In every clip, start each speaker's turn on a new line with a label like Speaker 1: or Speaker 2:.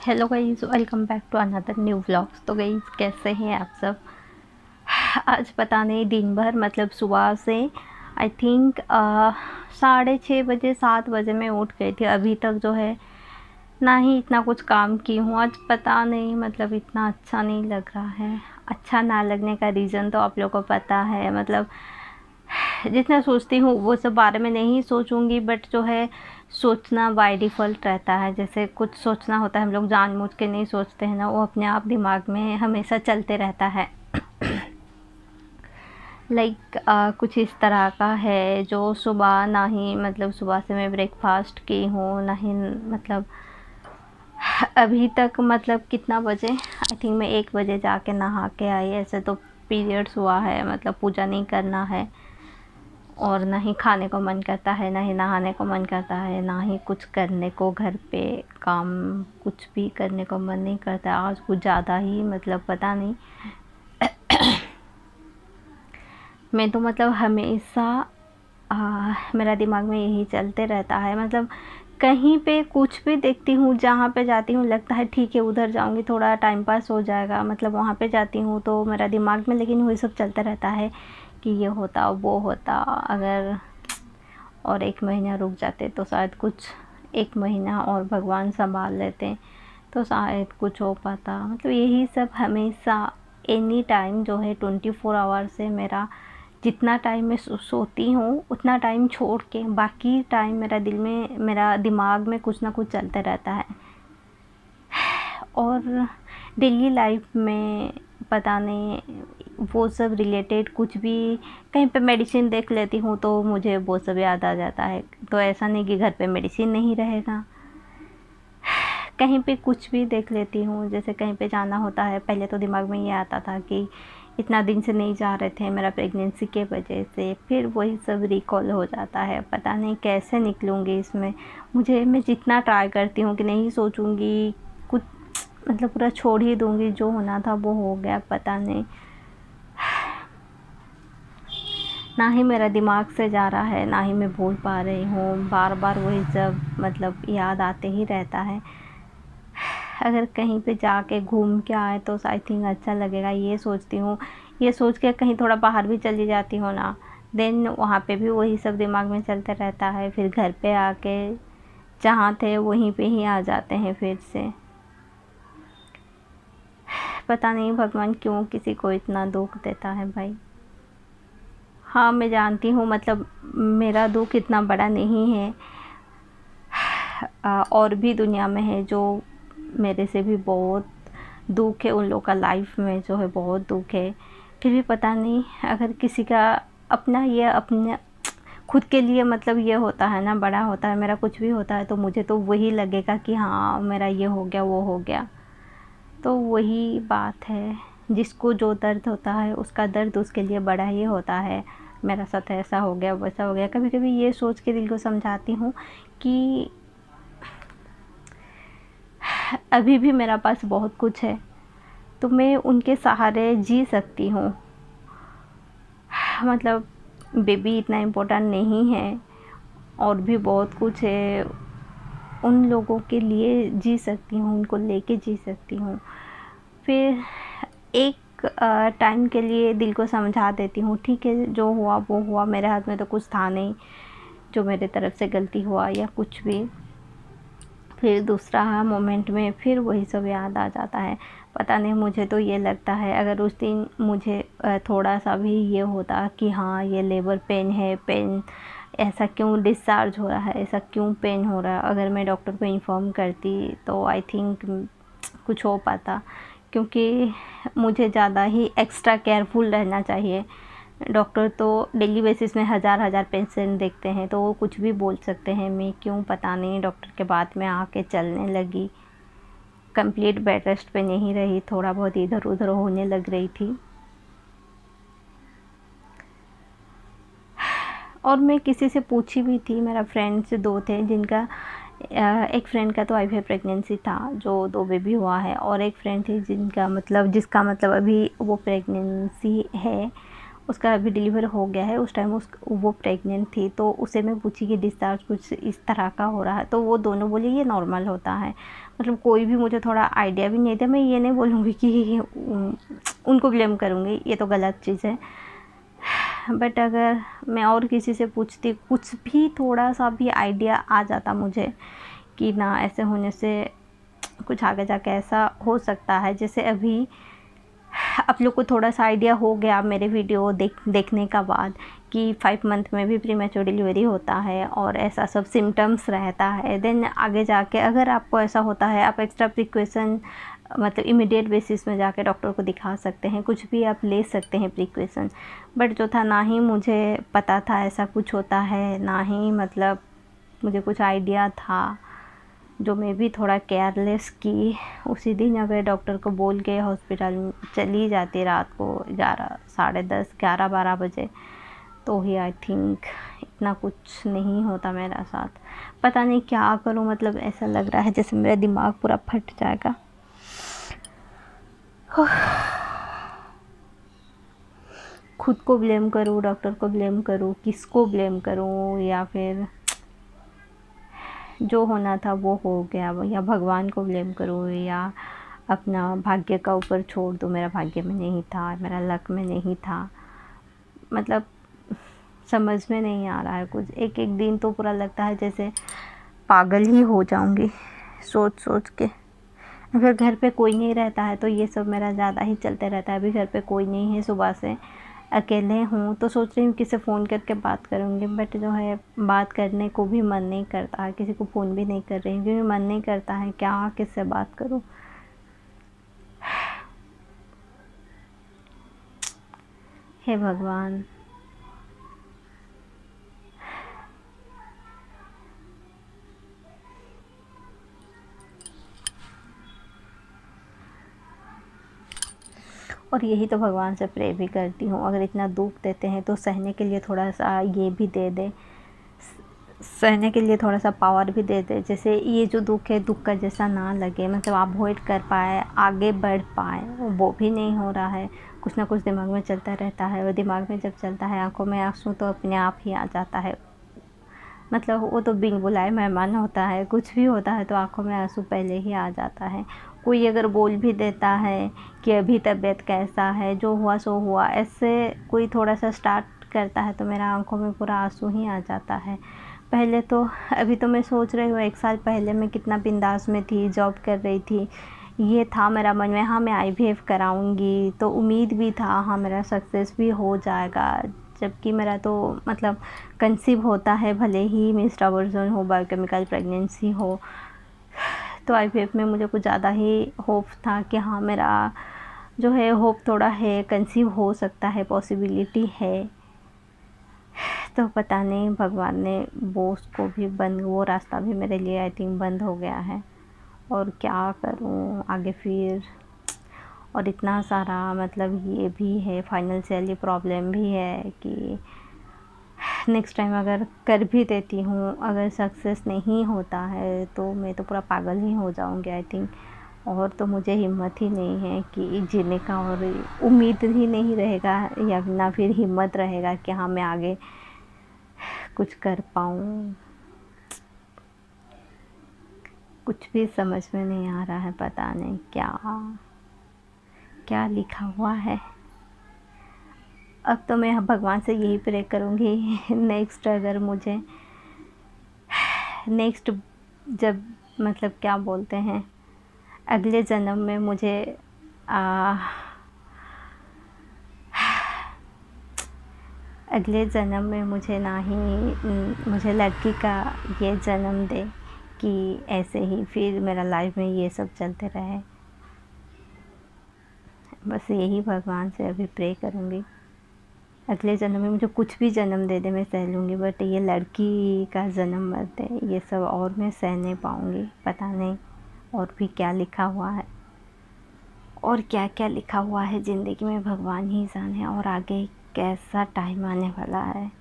Speaker 1: Hello guys, welcome back to another new vlogs. तो guys, कैसे हैं आप सब। आज पता नहीं दिन भर मतलब सुबह से आई थिंक 6:30 बजे 7 बजे मैं उठ गई थी। अभी तक जो है ना ही इतना कुछ काम की हूँ। आज पता नहीं मतलब इतना अच्छा नहीं लग रहा है। अच्छा ना लगने का रीज़न तो आप लोगों को पता है। मतलब जितना सोचती हूँ वो सब बारे में नहीं सोचूंगी, बट जो है सोचना बाय डिफ़ॉल्ट रहता है। जैसे कुछ सोचना होता है, हम लोग जानबूझ के नहीं सोचते हैं ना, वो अपने आप दिमाग में हमेशा चलते रहता है। लाइक कुछ इस तरह का है जो सुबह ना ही मतलब सुबह से मैं ब्रेकफास्ट की हूँ ना ही मतलब अभी तक मतलब कितना बजे, आई थिंक मैं 1 बजे जाके नहा के आई। ऐसे तो पीरियड्स हुआ है, मतलब पूजा नहीं करना है और ना ही खाने को मन करता है, ना ही नहाने को मन करता है, ना ही कुछ करने को घर पे काम कुछ भी करने को मन नहीं करता। आज कुछ ज़्यादा ही मतलब पता नहीं। मैं तो मतलब हमेशा मेरा दिमाग में यही चलते रहता है। मतलब कहीं पे कुछ भी देखती हूँ, जहाँ पे जाती हूँ लगता है ठीक है उधर जाऊँगी थोड़ा टाइम पास हो जाएगा, मतलब वहाँ पे जाती हूँ तो मेरा दिमाग में लेकिन वही सब चलता रहता है कि ये होता वो होता। अगर और 1 महीना रुक जाते तो शायद कुछ 1 महीना और भगवान संभाल लेते तो शायद कुछ हो पाता। मतलब यही सब हमेशा एनी टाइम जो है 24 आवर से मेरा जितना टाइम मैं सोती हूँ उतना टाइम छोड़ के बाकी टाइम मेरा दिल में मेरा दिमाग में कुछ ना कुछ चलते रहता है। और डेली लाइफ में पता नहीं वो सब रिलेटेड कुछ भी कहीं पे मेडिसिन देख लेती हूँ तो मुझे वो सब याद आ जाता है। तो ऐसा नहीं कि घर पे मेडिसिन नहीं रहेगा, कहीं पे कुछ भी देख लेती हूँ। जैसे कहीं पे जाना होता है, पहले तो दिमाग में ये आता था कि इतना दिन से नहीं जा रहे थे मेरा प्रेगनेंसी के वजह से, फिर वही सब रिकॉल हो जाता है। पता नहीं कैसे निकलूँगी इसमें। मैं जितना ट्राई करती हूँ कि नहीं सोचूँगी कुछ, मतलब पूरा छोड़ ही दूँगी, जो होना था वो हो गया। पता नहीं ना ही मेरा दिमाग से जा रहा है ना ही मैं भूल पा रही हूँ। बार बार वही सब मतलब याद आते ही रहता है। अगर कहीं पे जाके घूम के आए तो आई थिंक अच्छा लगेगा, ये सोचती हूँ। ये सोच के कहीं थोड़ा बाहर भी चली जाती हूँ ना, देन वहाँ पे भी वही सब दिमाग में चलते रहता है। फिर घर पे आके जहाँ थे वहीं पे ही आ जाते हैं फिर से। पता नहीं भगवान क्यों किसी को इतना दुख देता है भाई। हाँ मैं जानती हूँ मतलब मेरा दुख इतना बड़ा नहीं है। और भी दुनिया में है जो मेरे से भी बहुत दुख है, उन लोगों का लाइफ में जो है बहुत दुख है। फिर भी पता नहीं अगर किसी का अपना ये अपने खुद के लिए मतलब ये होता है ना, बड़ा होता है, मेरा कुछ भी होता है तो मुझे तो वही लगेगा कि हाँ मेरा ये हो गया वो हो गया। तो वही बात है, जिसको जो दर्द होता है उसका दर्द उसके लिए बड़ा ही होता है। मेरा साथ ऐसा हो गया वैसा हो गया। कभी कभी ये सोच के दिल को समझाती हूँ कि अभी भी मेरा पास बहुत कुछ है तो मैं उनके सहारे जी सकती हूँ। मतलब बेबी इतना इम्पोर्टेंट नहीं है, और भी बहुत कुछ है। उन लोगों के लिए जी सकती हूँ, उनको लेके जी सकती हूँ। फिर एक टाइम के लिए दिल को समझा देती हूँ ठीक है जो हुआ वो हुआ, मेरे हाथ में तो कुछ था नहीं, जो मेरे तरफ से गलती हुआ या कुछ भी। फिर दूसरा मोमेंट में फिर वही सब याद आ जाता है। पता नहीं, मुझे तो ये लगता है अगर उस दिन मुझे थोड़ा सा भी ये होता कि हाँ ये लेबर पेन है, पेन ऐसा क्यों डिस्चार्ज हो रहा है, ऐसा क्यों पेन हो रहा है, अगर मैं डॉक्टर को इन्फॉर्म करती तो आई थिंक कुछ हो पाता। क्योंकि मुझे ज़्यादा ही एक्स्ट्रा केयरफुल रहना चाहिए। डॉक्टर तो डेली बेसिस में हज़ार हज़ार पेशेंट देखते हैं तो वो कुछ भी बोल सकते हैं। मैं क्यों पता नहीं डॉक्टर के बाद में आके चलने लगी, कंप्लीट बेड रेस्ट पे नहीं रही, थोड़ा बहुत इधर उधर होने लग रही थी। और मैं किसी से पूछी भी थी, मेरा फ्रेंड्स 2 थे जिनका एक फ्रेंड का तो आईवीएफ प्रेगनेंसी था जो 2 बेबी हुआ है, और एक फ्रेंड थी जिसका मतलब अभी वो प्रेगनेंसी है उसका अभी डिलीवर हो गया है। उस टाइम वो प्रेग्नेंट थी, तो उसे मैं पूछी कि डिस्चार्ज कुछ इस तरह का हो रहा है, तो वो दोनों बोले ये नॉर्मल होता है। मतलब कोई भी मुझे थोड़ा आइडिया भी नहीं था। मैं ये नहीं बोलूँगी कि उनको ब्लेम करूँगी, ये तो गलत चीज़ है। बट अगर मैं और किसी से पूछती, कुछ भी थोड़ा सा भी आइडिया आ जाता मुझे कि ना ऐसे होने से कुछ आगे जाके ऐसा हो सकता है। जैसे अभी आप लोग को थोड़ा सा आइडिया हो गया मेरे वीडियो देखने का बाद कि 5 मंथ में भी प्रीमेच्योर डिलीवरी होता है और ऐसा सब सिम्टम्स रहता है। देन आगे जाके अगर आपको ऐसा होता है, आप एक्स्ट्रा प्रिकॉशन मतलब इमीडिएट बेसिस में जाके डॉक्टर को दिखा सकते हैं, कुछ भी आप ले सकते हैं प्रिकॉशन। बट जो था, ना ही मुझे पता था ऐसा कुछ होता है, ना ही मतलब मुझे कुछ आइडिया था, जो मैं भी थोड़ा केयरलेस की। उसी दिन अगर डॉक्टर को बोल के हॉस्पिटल चली जाती रात को 11, साढ़े 10, 11, 12 बजे, तो ही आई थिंक इतना कुछ नहीं होता मेरा साथ। पता नहीं क्या करूं, मतलब ऐसा लग रहा है जैसे मेरा दिमाग पूरा फट जाएगा। खुद को ब्लेम करूं, डॉक्टर को ब्लेम करूं, किसको ब्लेम करूं, या फिर जो होना था वो हो गया, या भगवान को ब्लेम करूँ, या अपना भाग्य का ऊपर छोड़ दूँ। मेरा भाग्य में नहीं था, मेरा लक में नहीं था, मतलब समझ में नहीं आ रहा है कुछ। एक एक दिन तो पूरा लगता है जैसे पागल ही हो जाऊंगी सोच सोच के। अगर घर पे कोई नहीं रहता है तो ये सब मेरा ज़्यादा ही चलते रहता है। अभी घर पे कोई नहीं है, सुबह से अकेले हूँ, तो सोच रही हूँ किसी फ़ोन करके बात करूँगी, बट जो है बात करने को भी मन नहीं करता है। किसी को फ़ोन भी नहीं कर रही हूँ क्योंकि मन नहीं करता है, क्या किससे बात करूँ। हे भगवान। और यही तो भगवान से प्रे भी करती हूँ, अगर इतना दुख देते हैं तो सहने के लिए थोड़ा सा ये भी दे दे, सहने के लिए थोड़ा सा पावर भी दे दे। जैसे ये जो दुख है, दुख का जैसा ना लगे, मतलब अवॉइड कर पाए, आगे बढ़ पाए, वो भी नहीं हो रहा है। कुछ ना कुछ दिमाग में चलता रहता है, और दिमाग में जब चलता है, आंखों में आंसू तो अपने आप ही आ जाता है। मतलब वो तो बिन बुलाए मेहमान होता है, कुछ भी होता है तो आंखों में आंसू पहले ही आ जाता है। कोई अगर बोल भी देता है कि अभी तबीयत कैसा है, जो हुआ सो हुआ, ऐसे कोई थोड़ा सा स्टार्ट करता है तो मेरा आंखों में पूरा आंसू ही आ जाता है। पहले तो, अभी तो मैं सोच रही हूँ 1 साल पहले मैं कितना बिंदास में थी, जॉब कर रही थी, ये था मेरा मन में, हाँ मैं IVF कराऊंगी, तो उम्मीद भी था हाँ मेरा सक्सेस भी हो जाएगा। जबकि मेरा तो मतलब कंसीव होता है, भले ही मिस्ड अबॉर्शन हो, बायोकेमिकल प्रेगनेंसी हो, तो IVF में मुझे कुछ ज़्यादा ही होप था कि हाँ मेरा जो है होप थोड़ा है, कंसीव हो सकता है, पॉसिबिलिटी है। तो पता नहीं भगवान ने वो उसको भी बंद, वो रास्ता भी मेरे लिए आई थिंक बंद हो गया है। और क्या करूँ आगे फिर। और इतना सारा मतलब ये भी है, फाइनेंशियली प्रॉब्लम भी है कि नेक्स्ट टाइम अगर कर भी देती हूँ, अगर सक्सेस नहीं होता है तो मैं तो पूरा पागल ही हो जाऊँगी आई थिंक। और तो मुझे हिम्मत ही नहीं है कि जीने का, और उम्मीद ही नहीं रहेगा, या ना फिर हिम्मत रहेगा कि हाँ मैं आगे कुछ कर पाऊँ। कुछ भी समझ में नहीं आ रहा है, पता नहीं क्या क्या लिखा हुआ है। अब तो मैं भगवान से यही प्रे करूँगी नेक्स्ट, अगर मुझे नेक्स्ट जब मतलब क्या बोलते हैं, अगले जन्म में मुझे अगले जन्म में मुझे ना ही मुझे लड़की का ये जन्म दे कि ऐसे ही फिर मेरा लाइफ में ये सब चलते रहे। बस यही भगवान से अभी प्रे करूँगी। अगले जन्म में मुझे कुछ भी जन्म दे दे मैं सह लूँगी, बट ये लड़की का जन्म मत दे, ये सब और मैं सह नहीं पाऊँगी। पता नहीं और भी क्या लिखा हुआ है, और क्या क्या लिखा हुआ है ज़िंदगी में, भगवान ही जाने, और आगे कैसा टाइम आने वाला है।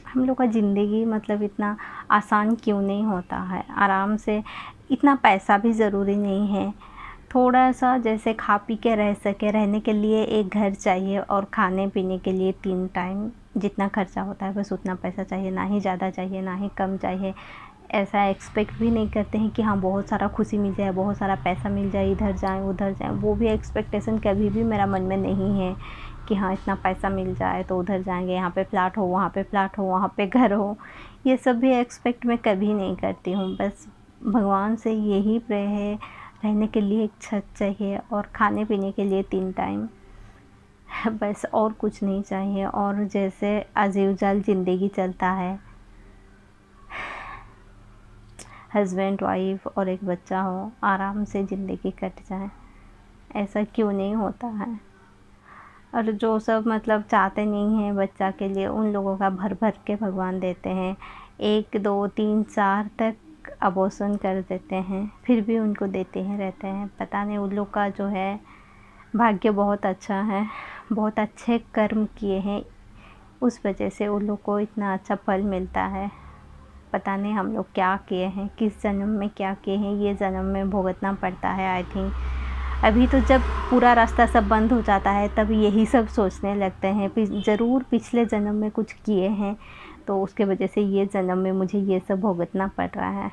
Speaker 1: हम लोग का ज़िंदगी मतलब इतना आसान क्यों नहीं होता है, आराम से, इतना पैसा भी ज़रूरी नहीं है, थोड़ा सा जैसे खा पी के रह सके, रहने के लिए एक घर चाहिए और खाने पीने के लिए 3 टाइम जितना खर्चा होता है बस उतना पैसा चाहिए, ना ही ज़्यादा चाहिए ना ही कम चाहिए। ऐसा एक्सपेक्ट भी नहीं करते हैं कि हाँ बहुत सारा खुशी मिल जाए, बहुत सारा पैसा मिल जाए, इधर जाएँ उधर जाएँ, वो भी एक्सपेक्टेशन कभी भी मेरा मन में नहीं है कि हाँ इतना पैसा मिल जाए तो उधर जाएंगे, यहाँ पे फ्लैट हो, वहाँ पे फ्लैट हो, वहाँ पे घर हो, ये सब भी एक्सपेक्ट मैं कभी नहीं करती हूँ। बस भगवान से यही प्रे है, रहने के लिए एक छत चाहिए और खाने पीने के लिए 3 टाइम, बस और कुछ नहीं चाहिए। और जैसे अज़ीज़ ज़िंदगी चलता है, हस्बैंड वाइफ और एक बच्चा हो, आराम से ज़िंदगी कट जाए, ऐसा क्यों नहीं होता है। और जो सब मतलब चाहते नहीं हैं बच्चा के लिए, उन लोगों का भर भर के भगवान देते हैं। 1 2 3 4 तक अबॉर्शन कर देते हैं, फिर भी उनको देते ही रहते हैं। पता नहीं उन लोग का जो है भाग्य बहुत अच्छा है, बहुत अच्छे कर्म किए हैं, उस वजह से उन लोग को इतना अच्छा फल मिलता है। पता नहीं हम लोग क्या किए हैं, किस जन्म में क्या किए हैं, ये जन्म में भुगतना पड़ता है आई थिंक। अभी तो जब पूरा रास्ता सब बंद हो जाता है तब यही सब सोचने लगते हैं, ज़रूर पिछले जन्म में कुछ किए हैं तो उसके वजह से ये जन्म में मुझे ये सब भुगतना पड़ रहा है।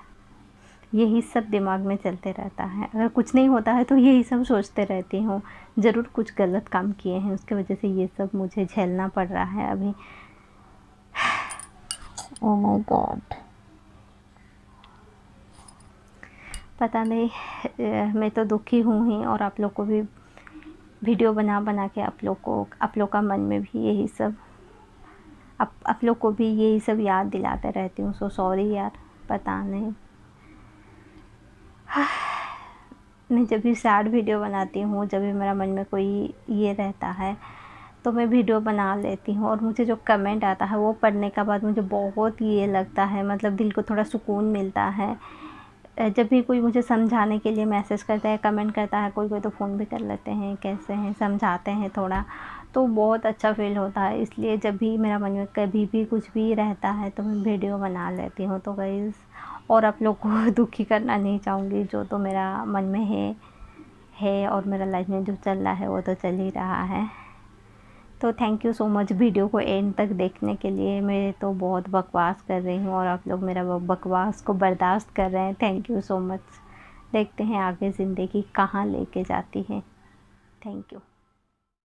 Speaker 1: यही सब दिमाग में चलते रहता है। अगर कुछ नहीं होता है तो यही सब सोचते रहती हूँ, ज़रूर कुछ गलत काम किए हैं, उसके वजह से ये सब मुझे झेलना पड़ रहा है अभी। ओह माय गॉड, पता नहीं, मैं तो दुखी हूँ ही। और आप लोग को भी वीडियो बना बना के आप लोग का मन में भी यही सब, आप लोग को भी यही सब याद दिलाते रहती हूँ। सो सॉरी यार, पता नहीं। मैं जब भी सैड वीडियो बनाती हूँ, जब भी मेरा मन में कोई ये रहता है तो मैं वीडियो बना लेती हूँ, और मुझे जो कमेंट आता है वो पढ़ने के बाद मुझे बहुत ये लगता है, मतलब दिल को थोड़ा सुकून मिलता है। जब भी कोई मुझे समझाने के लिए मैसेज करता है, कमेंट करता है, कोई तो फ़ोन भी कर लेते हैं, कैसे हैं, समझाते हैं थोड़ा, तो बहुत अच्छा फ़ील होता है। इसलिए जब भी मेरा मन में कभी भी कुछ भी रहता है तो मैं वीडियो बना लेती हूँ। तो गाइस, और आप लोग को दुखी करना नहीं चाहूँगी, जो तो मेरा मन में है और मेरा लाइफ में जो चल रहा है वो तो चल ही रहा है। तो thank you so much video को एंड तक देखने के लिए। मैं तो बहुत बकवास कर रही हूँ और आप लोग मेरा बकवास को बर्दाश्त कर रहे हैं, थैंक यू सो मच। देखते हैं आगे ज़िंदगी कहाँ लेके जाती है। Thank you.